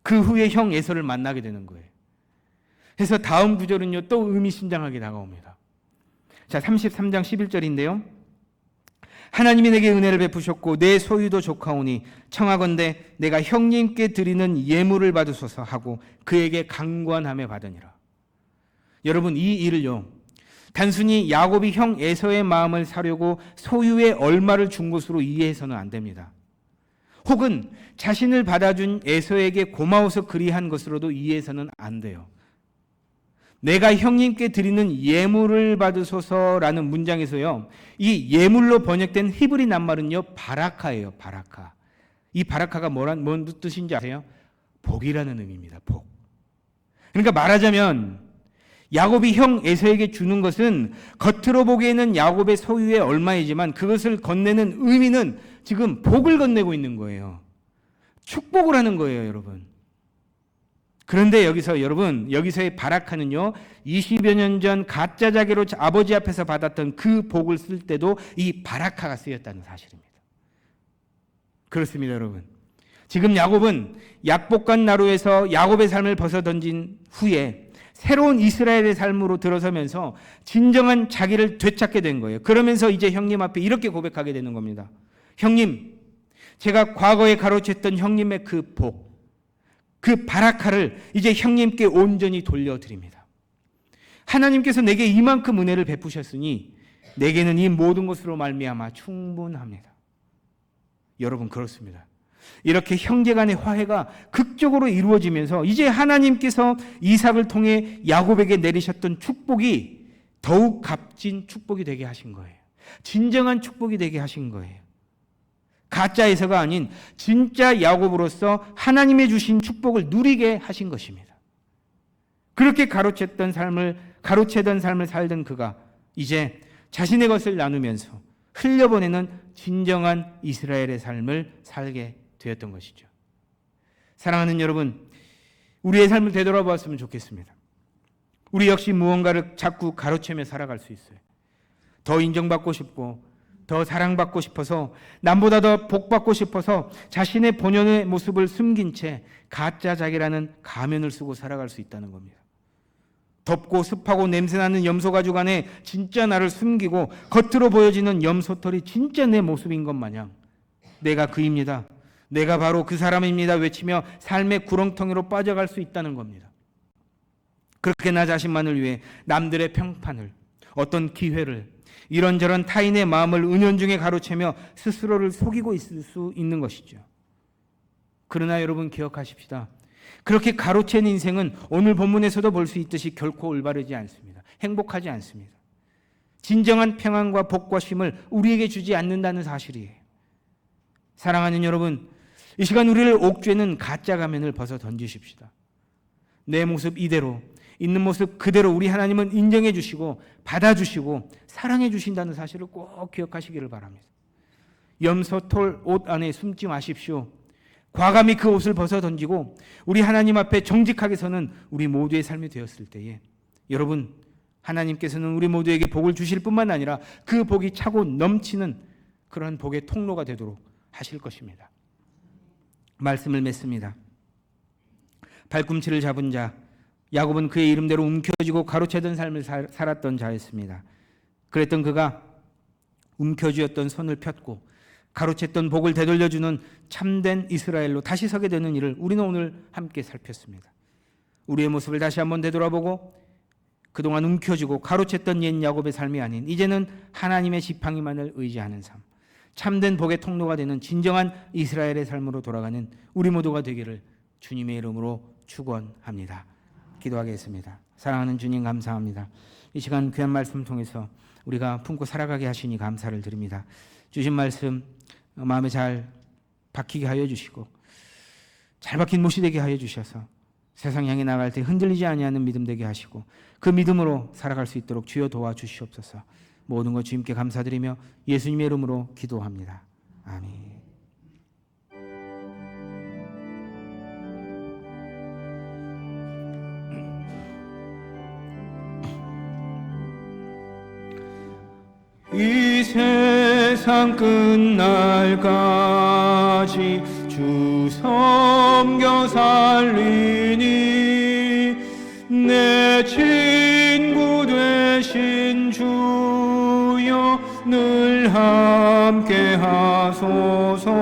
그 후에 형 에서를 만나게 되는 거예요. 그래서 다음 구절은요, 또 의미심장하게 다가옵니다. 자, 33장 11절인데요. 하나님이 내게 은혜를 베푸셨고 내 소유도 족하오니 청하건대 내가 형님께 드리는 예물을 받으소서 하고 그에게 강권함에 받으니라. 여러분, 이 일을요, 단순히 야곱이 형 에서의 마음을 사려고 소유의 얼마를 준 것으로 이해해서는 안 됩니다. 혹은 자신을 받아준 에서에게 고마워서 그리한 것으로도 이해해서는 안 돼요. 내가 형님께 드리는 예물을 받으소서라는 문장에서요, 이 예물로 번역된 히브리 낱말은요, 바라카예요. 바라카. 이 바라카가 뭔 뜻인지 아세요? 복이라는 의미입니다. 복. 그러니까 말하자면 야곱이 형 에서에게 주는 것은 겉으로 보기에는 야곱의 소유의 얼마이지만 그것을 건네는 의미는 지금 복을 건네고 있는 거예요. 축복을 하는 거예요, 여러분. 그런데 여기서의 바라카는요, 20여 년 전 가짜 자기로 아버지 앞에서 받았던 그 복을 쓸 때도 이 바라카가 쓰였다는 사실입니다. 그렇습니다, 여러분. 지금 야곱은 약복간 나루에서 야곱의 삶을 벗어던진 후에 새로운 이스라엘의 삶으로 들어서면서 진정한 자기를 되찾게 된 거예요. 그러면서 이제 형님 앞에 이렇게 고백하게 되는 겁니다. 형님, 제가 과거에 가로챘던 형님의 그 복, 그 바라카를 이제 형님께 온전히 돌려드립니다. 하나님께서 내게 이만큼 은혜를 베푸셨으니 내게는 이 모든 것으로 말미암아 충분합니다. 여러분, 그렇습니다. 이렇게 형제간의 화해가 극적으로 이루어지면서 이제 하나님께서 이삭을 통해 야곱에게 내리셨던 축복이 더욱 값진 축복이 되게 하신 거예요. 진정한 축복이 되게 하신 거예요. 가짜 에서가 아닌 진짜 야곱으로서 하나님의 주신 축복을 누리게 하신 것입니다. 그렇게 가로채던 삶을 살던 그가 이제 자신의 것을 나누면서 흘려보내는 진정한 이스라엘의 삶을 살게 되었던 것이죠. 사랑하는 여러분, 우리의 삶을 되돌아보았으면 좋겠습니다. 우리 역시 무언가를 자꾸 가로채며 살아갈 수 있어요. 더 인정받고 싶고, 더 사랑받고 싶어서, 남보다 더 복받고 싶어서 자신의 본연의 모습을 숨긴 채 가짜 자기라는 가면을 쓰고 살아갈 수 있다는 겁니다. 덥고 습하고 냄새나는 염소 가죽 안에 진짜 나를 숨기고 겉으로 보여지는 염소털이 진짜 내 모습인 것 마냥 내가 그입니다, 내가 바로 그 사람입니다 외치며 삶의 구렁텅이로 빠져갈 수 있다는 겁니다. 그렇게 나 자신만을 위해 남들의 평판을, 어떤 기회를, 이런저런 타인의 마음을 은연중에 가로채며 스스로를 속이고 있을 수 있는 것이죠. 그러나 여러분 기억하십시다. 그렇게 가로챈 인생은 오늘 본문에서도 볼 수 있듯이 결코 올바르지 않습니다. 행복하지 않습니다. 진정한 평안과 복과 쉼을 우리에게 주지 않는다는 사실이에요. 사랑하는 여러분, 이 시간 우리를 옥죄는 가짜 가면을 벗어 던지십시다. 내 모습 이대로, 있는 모습 그대로 우리 하나님은 인정해 주시고 받아주시고 사랑해 주신다는 사실을 꼭 기억하시기를 바랍니다. 염소털 옷 안에 숨지 마십시오. 과감히 그 옷을 벗어 던지고 우리 하나님 앞에 정직하게 서는 우리 모두의 삶이 되었을 때에 여러분, 하나님께서는 우리 모두에게 복을 주실 뿐만 아니라 그 복이 차고 넘치는 그런 복의 통로가 되도록 하실 것입니다. 말씀을 맺습니다. 발꿈치를 잡은 자, 야곱은 그의 이름대로 움켜쥐고 가로채던 삶을 살았던 자였습니다. 그랬던 그가 움켜쥐었던 손을 폈고 가로챘던 복을 되돌려주는 참된 이스라엘로 다시 서게 되는 일을 우리는 오늘 함께 살폈습니다. 우리의 모습을 다시 한번 되돌아보고 그동안 움켜쥐고 가로챘던 옛 야곱의 삶이 아닌 이제는 하나님의 지팡이만을 의지하는 삶, 참된 복의 통로가 되는 진정한 이스라엘의 삶으로 돌아가는 우리 모두가 되기를 주님의 이름으로 축원합니다. 기도하겠습니다. 사랑하는 주님, 감사합니다. 이 시간 귀한 말씀 통해서 우리가 품고 살아가게 하시니 감사를 드립니다. 주신 말씀 마음에 잘 박히게 하여 주시고 잘 박힌 못이 되게 하여 주셔서 세상 향해 나갈 때 흔들리지 아니하는 믿음 되게 하시고 그 믿음으로 살아갈 수 있도록 주여 도와주시옵소서. 모든 것 주님께 감사드리며 예수님의 이름으로 기도합니다. 아멘. 이 세상 끝날까지 주 섬겨 살리니 내 친구 되신 주여 늘 함께 하소서.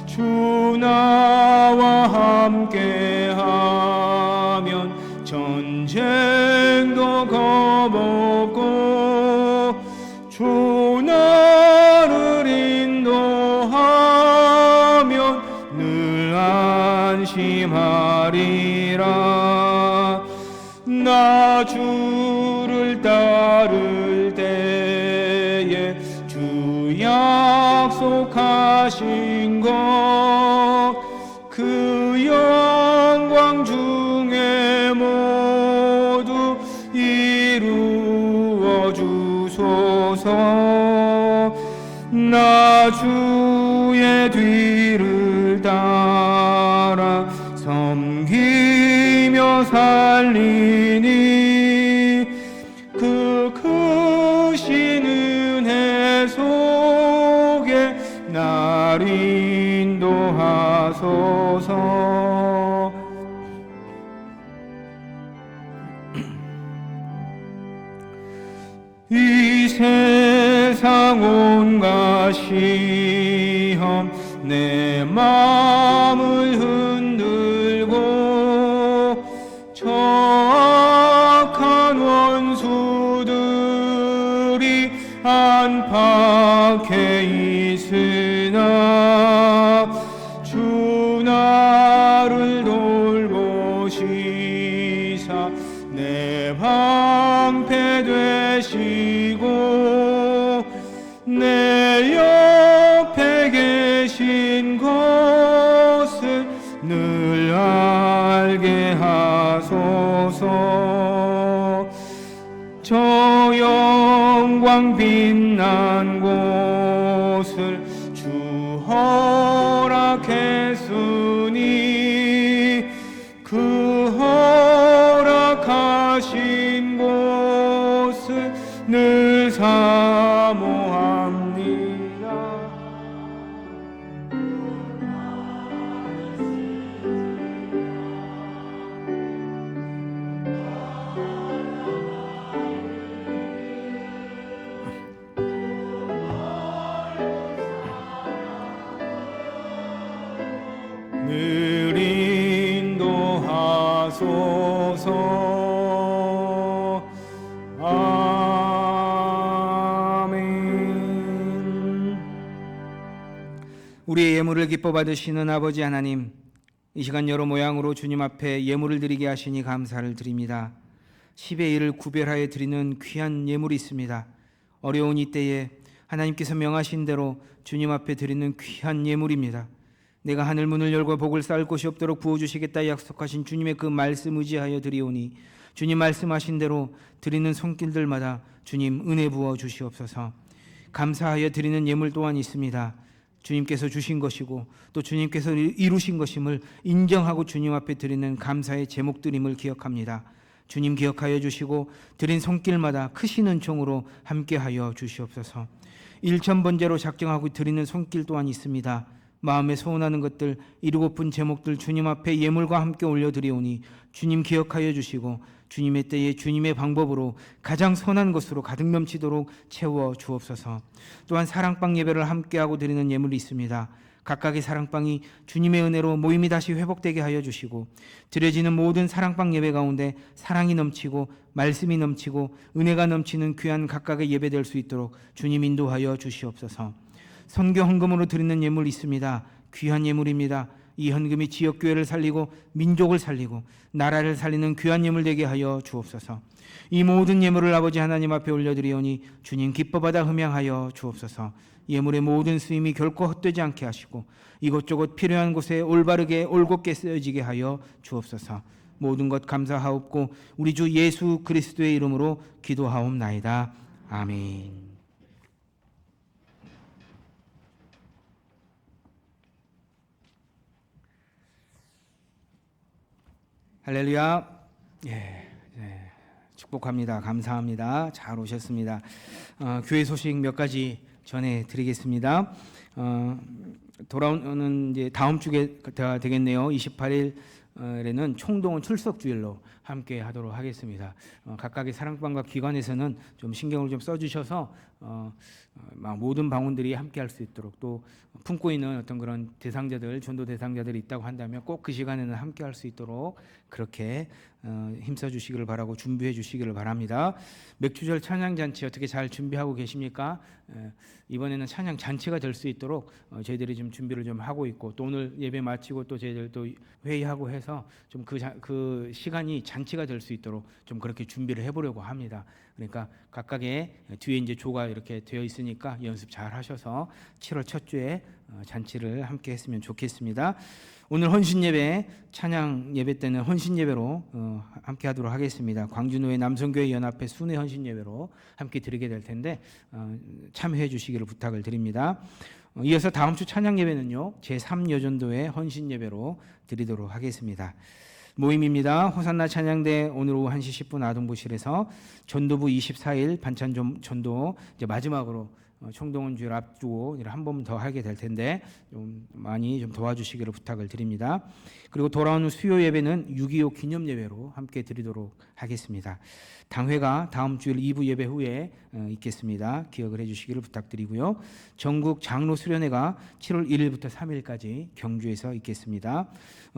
주 나와 함께 하면 전쟁도 겁없고 주 나를 인도하면 늘 안심하리라. 나 주를 따를 때에 주 약속하신 것 그 영광 중에 모두 이루어 주소서. 나 주의 뒤를 따라 섬기며 살리니 그 크신 은혜 속에 날 인도하소서. 이 세상 온갖 시험 내 마음을 흔들고 악한 원수들이 안팎에 있으나 주 나를 돌보시사 내 방패 되시고 내 옆에 계신 것을 늘 알게 하소서. 저 영광 빛난 곳을 주 허락했으니 그 허락하신 곳을 늘 사모합니다. 늘 인도하소서. 아멘. 우리의 예물을 기뻐 받으시는 아버지 하나님, 이 시간 여러 모양으로 주님 앞에 예물을 드리게 하시니 감사를 드립니다. 10의 1을 구별하여 드리는 귀한 예물이 있습니다. 어려운 이때에 하나님께서 명하신 대로 주님 앞에 드리는 귀한 예물입니다. 내가 하늘 문을 열고 복을 쌓을 곳이 없도록 부어주시겠다 약속하신 주님의 그 말씀 의지하여 드리오니 주님 말씀하신 대로 드리는 손길들마다 주님 은혜 부어 주시옵소서. 감사하여 드리는 예물 또한 있습니다. 주님께서 주신 것이고 또 주님께서 이루신 것임을 인정하고 주님 앞에 드리는 감사의 제목들임을 기억합니다. 주님 기억하여 주시고 드린 손길마다 크신 은총으로 함께하여 주시옵소서. 일천번제로 작정하고 드리는 손길 또한 있습니다. 마음에 소원하는 것들, 이루고픈 제목들 주님 앞에 예물과 함께 올려드리오니 주님 기억하여 주시고 주님의 때에 주님의 방법으로 가장 선한 것으로 가득 넘치도록 채워 주옵소서. 또한 사랑방 예배를 함께하고 드리는 예물이 있습니다. 각각의 사랑방이 주님의 은혜로 모임이 다시 회복되게 하여 주시고 드려지는 모든 사랑방 예배 가운데 사랑이 넘치고 말씀이 넘치고 은혜가 넘치는 귀한 각각의 예배 될 수 있도록 주님 인도하여 주시옵소서. 선교 헌금으로 드리는 예물이 있습니다. 귀한 예물입니다. 이 헌금이 지역교회를 살리고 민족을 살리고 나라를 살리는 귀한 예물 되게 하여 주옵소서. 이 모든 예물을 아버지 하나님 앞에 올려드리오니 주님 기뻐받아 흠양하여 주옵소서. 예물의 모든 쓰임이 결코 헛되지 않게 하시고 이곳저곳 필요한 곳에 올바르게 올곧게 쓰여지게 하여 주옵소서. 모든 것 감사하옵고 우리 주 예수 그리스도의 이름으로 기도하옵나이다. 아멘. 할렐루야. 축복합니다. 감사합니다. 잘 오셨습니다. 교회 소식 몇 가지 전해드리겠습니다. 돌아오는 이제 다음 주가 되겠네요. 28일에는 총동원 출석 주일로 함께 하도록 하겠습니다. 각각의 사랑방과 기관에서는 좀 신경을 좀 써주셔서 모든 방언들이 함께 할 수 있도록 또 품고 있는 어떤 그런 대상자들, 전도 대상자들이 있다고 한다면 꼭 그 시간에는 함께 할 수 있도록 그렇게 힘써 주시기를 바라고 준비해 주시기를 바랍니다. 맥주절 찬양잔치 어떻게 잘 준비하고 계십니까? 이번에는 찬양 잔치가 될 수 있도록 저희들이 좀 준비를 좀 하고 있고 또 오늘 예배 마치고 또 저희들 또 회의하고 해서 좀 그 시간이 잔치가 될 수 있도록 좀 그렇게 준비를 해보려고 합니다. 그러니까 각각의 뒤에 이제 조가 이렇게 되어 있으니까 연습 잘 하셔서 7월 첫 주에 잔치를 함께 했으면 좋겠습니다. 오늘 헌신 예배, 찬양 예배 때는 헌신 예배로 함께 하도록 하겠습니다. 광주노회 남성교회 연합회 순회 헌신 예배로 함께 드리게 될 텐데 참여해 주시기를 부탁을 드립니다. 이어서 다음 주 찬양 예배는요, 제3여전도회 헌신 예배로 드리도록 하겠습니다. 모임입니다. 호산나 찬양대 오늘 오후 1시 10분 아동부실에서 전도부 24일 반찬 전도 이제 마지막으로 총동원 주일 앞두고 한 번 더 하게 될 텐데 좀 많이 좀 도와주시기를 부탁을 드립니다. 그리고 돌아오는 수요 예배는 6.25 기념 예배로 함께 드리도록 하겠습니다. 당회가 다음 주일 2부 예배 후에 있겠습니다. 기억을 해주시기를 부탁드리고요. 전국 장로 수련회가 7월 1일부터 3일까지 경주에서 있겠습니다.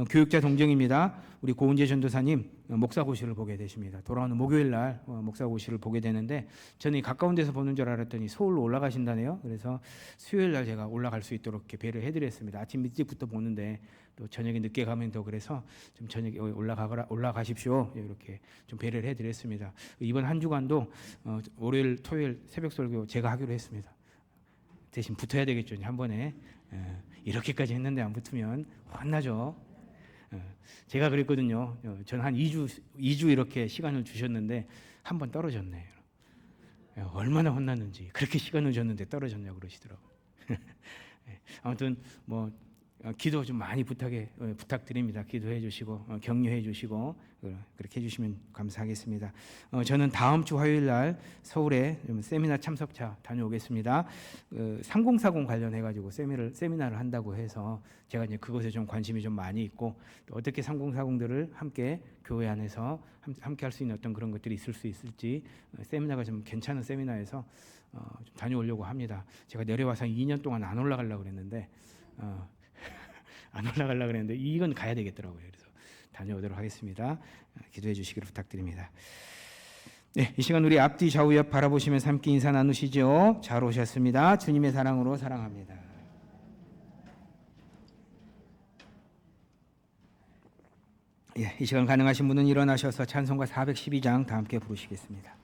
교육자 동정입니다. 우리 고은재 전도사님 목사고시를 보게 되십니다. 돌아오는 목요일 날 목사고시를 보게 되는데 저는 가까운 데서 보는 줄 알았더니 서울로 올라가신다네요. 그래서 수요일 날 제가 올라갈 수 있도록 이렇게 배를 해드렸습니다. 아침 일찍부터 보는데 또 저녁에 늦게 가면 더 그래서 좀 저녁에 올라가십시오. 이렇게 좀 배를 해드렸습니다. 이번 한 주간도 월요일, 토요일 새벽 설교 제가 하기로 했습니다. 대신 붙어야 되겠죠. 한 번에 이렇게까지 했는데 안 붙으면 혼나죠. 제가 그랬거든요. 전 한 2주 이렇게 시간을 주셨는데 한 번 떨어졌네요. 얼마나 혼났는지 그렇게 시간을 줬는데 떨어졌냐고 그러시더라고요. 아무튼 뭐 기도 좀 많이 부탁드립니다. 기도해 주시고 격려해 주시고 그렇게 해주시면 감사하겠습니다. 저는 다음 주 화요일 날 서울에 세미나 참석차 다녀오겠습니다. 3040 관련해 가지고 세미나를 한다고 해서 제가 이제 그것에 좀 관심이 좀 많이 있고, 또 어떻게 3040들을 함께 교회 안에서 함께 할 수 있는 어떤 그런 것들이 있을 수 있을지, 세미나가 좀 괜찮은 세미나에서 좀 다녀오려고 합니다. 제가 내려와서 2년 동안 안 올라가려고 그랬는데 이건 가야 되겠더라고요. 그래서 다녀오도록 하겠습니다. 기도해 주시기를 부탁드립니다. 네, 이 시간 우리 앞뒤 좌우 옆 바라보시면서 함께 인사 나누시죠. 잘 오셨습니다. 주님의 사랑으로 사랑합니다. 예, 이 시간 가능하신 분은 일어나셔서 찬송가 412장 다 함께 부르시겠습니다.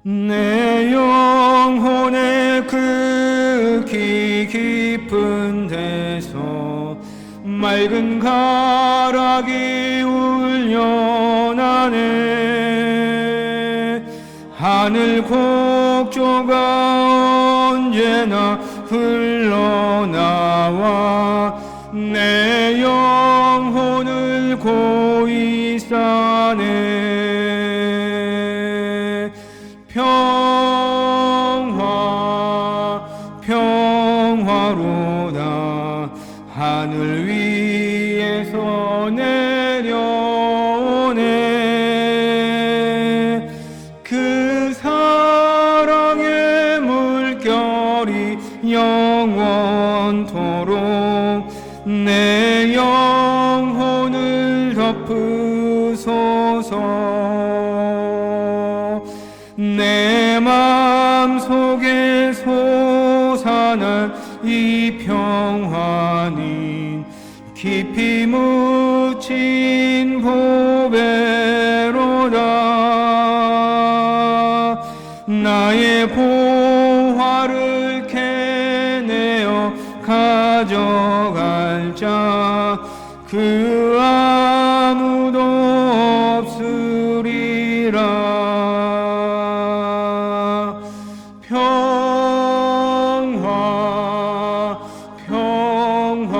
내 영혼의 극히 깊은 데서 맑은 가락이 울려나네. 하늘 곡조가 언제나 흘러나와 내 영혼을 고이 싸네. 평화로다 하늘 위에서 내려오네. 그 사랑의 물결이 영원토록 내 영혼을 덮으소서. 내 마음속에 솟아난 이 평화는 깊이 묻힌 보배로다. 나의 보화를 캐내어 가져갈 자 그 아무도 없으리라.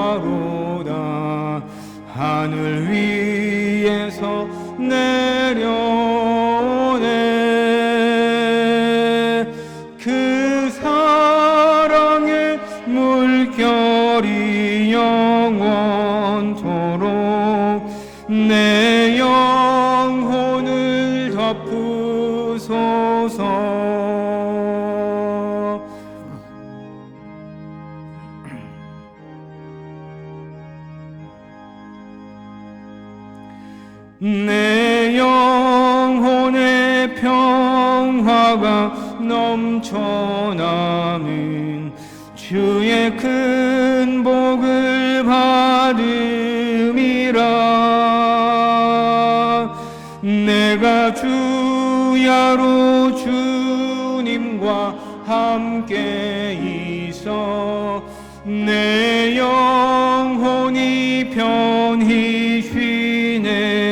평화로다 하늘 위에서 내려오네. 그 사랑의 물결이 영원토록 내 영혼을 덮으소서. 내 영혼의 평화가 넘쳐나는 주의 큰 복을 받음이라. 내가 주야로 주님과 함께 있어 내 영혼이 편히 쉬네.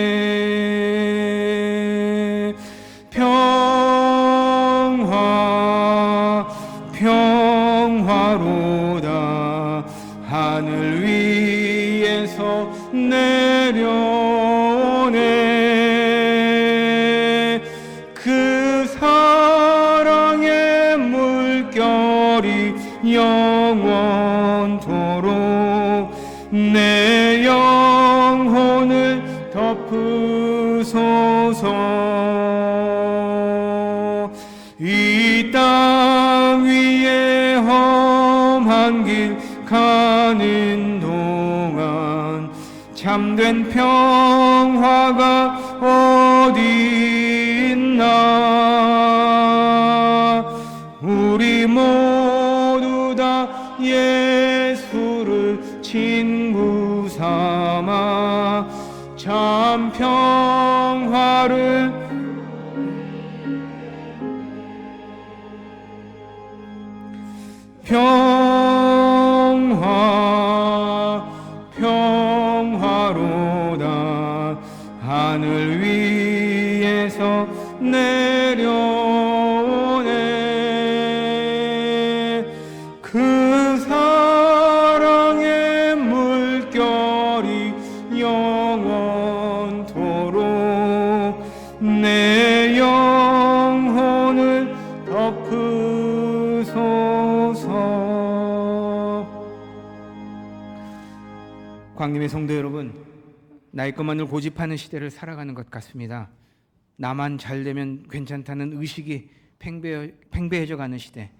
평화로다 하늘 위에서 내려오네. 그 사랑의 물결이 영원토록 내 영혼을 덮으소서. 이 땅 위에 험한 길 가는 동안 참된 평화가 어디 있나. 우리 모두 다 예수를 친구 삼아 참 평화를 평화 내려오네. 그 사랑의 물결이 영원토록 내 영혼을 덮으소서. 광림의 성도 여러분, 나의 것만을 고집하는 시대를 살아가는 것 같습니다. 나만 잘 되면 괜찮다는 의식이 팽배해져 가는 시대,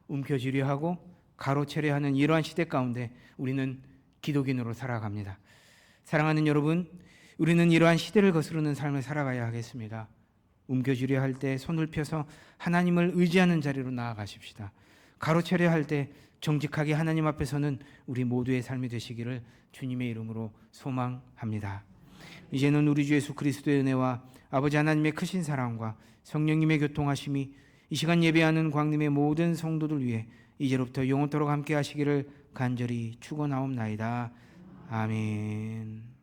움켜쥐려 하고 가로채려 하는 이러한 시대 가운데 우리는 기독인으로 살아갑니다. 사랑하는 여러분, 우리는 이러한 시대를 거스르는 삶을 살아가야 하겠습니다. 움켜쥐려 할 때 손을 펴서 하나님을 의지하는 자리로 나아가십시다. 가로채려 할 때 정직하게 하나님 앞에 서는 우리 모두의 삶이 되시기를 주님의 이름으로 소망합니다. 이제는 우리 주 예수 그리스도의 은혜와 아버지 하나님의 크신 사랑과 성령님의 교통하심이 이 시간 예배하는 광림의 모든 성도들 위해 이제로부터 영원토록 함께 하시기를 간절히 축원하옵나이다. 아멘.